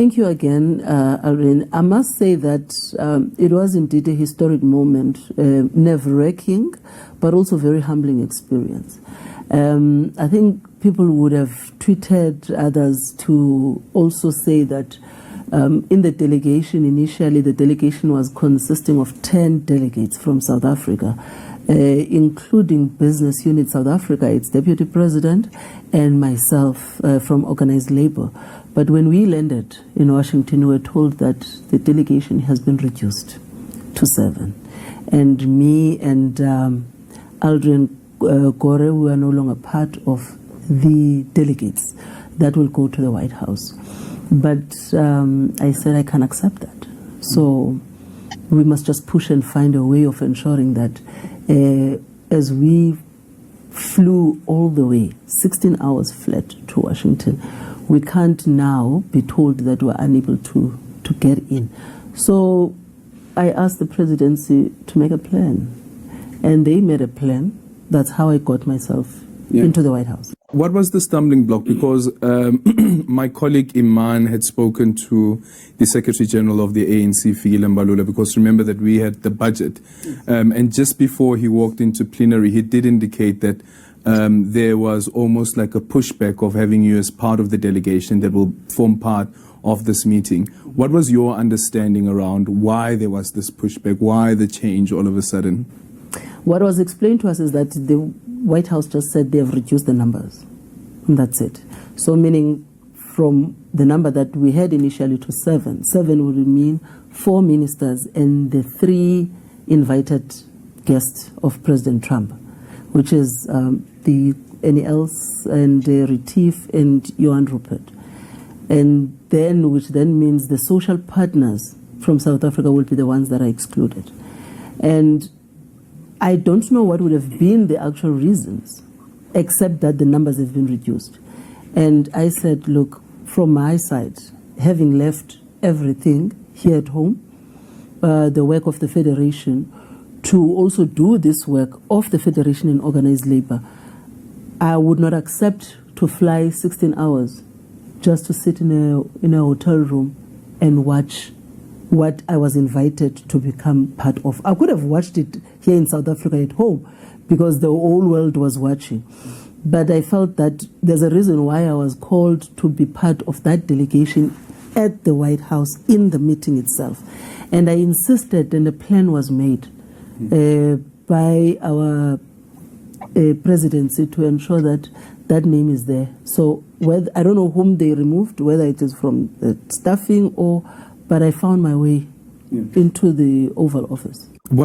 Thank you again, Irene. I must say that it was indeed a historic moment, nerve-wracking, but also very humbling experience. I think people would have tweeted others to also say that in the delegation, initially the delegation was consisting of 10 delegates from South Africa, including Business Unit South Africa, its deputy president, and myself from Organized Labour. But when we landed in Washington, we were told that the delegation has been reduced to 7. And me and Aldrin Gore, we are no longer part of the delegates that will go to the White House. But I said I can't accept that. So we must just push and find a way of ensuring that as we flew all the way, 16 hours flat to Washington, we can't now be told that we're unable to get in. So I asked the presidency to make a plan, and they made a plan. That's how I got myself into the White House. What was the stumbling block? Because my colleague Iman had spoken to the Secretary General of the ANC, Fikile Mbalula, because remember that we had the budget. And just before he walked into plenary, he did indicate that there was almost like a pushback of having you as part of the delegation that will form part of this meeting. What was your understanding around why there was this pushback, why the change all of a sudden? What was explained to us is that the White House just said they have reduced the numbers, and that's it. So meaning from the number that we had initially to 7. 7 would mean 4 ministers and the 3 invited guests of President Trump, which is the NELs and Retief and Johan Rupert. And then, which then means the social partners from South Africa will be the ones that are excluded. And I don't know what would have been the actual reasons, except that the numbers have been reduced. And I said, look, from my side, having left everything here at home, the work of the Federation, to also do this work of the Federation in Organized Labour, I would not accept to fly 16 hours just to sit in a hotel room and watch what I was invited to become part of. I could have watched it here in South Africa at home because the whole world was watching. But I felt that there's a reason why I was called to be part of that delegation at the White House in the meeting itself. And I insisted, and a plan was made by our presidency to ensure that that name is there. So whether, I don't know whom they removed, whether it is from the staffing or, but I found my way into the Oval Office.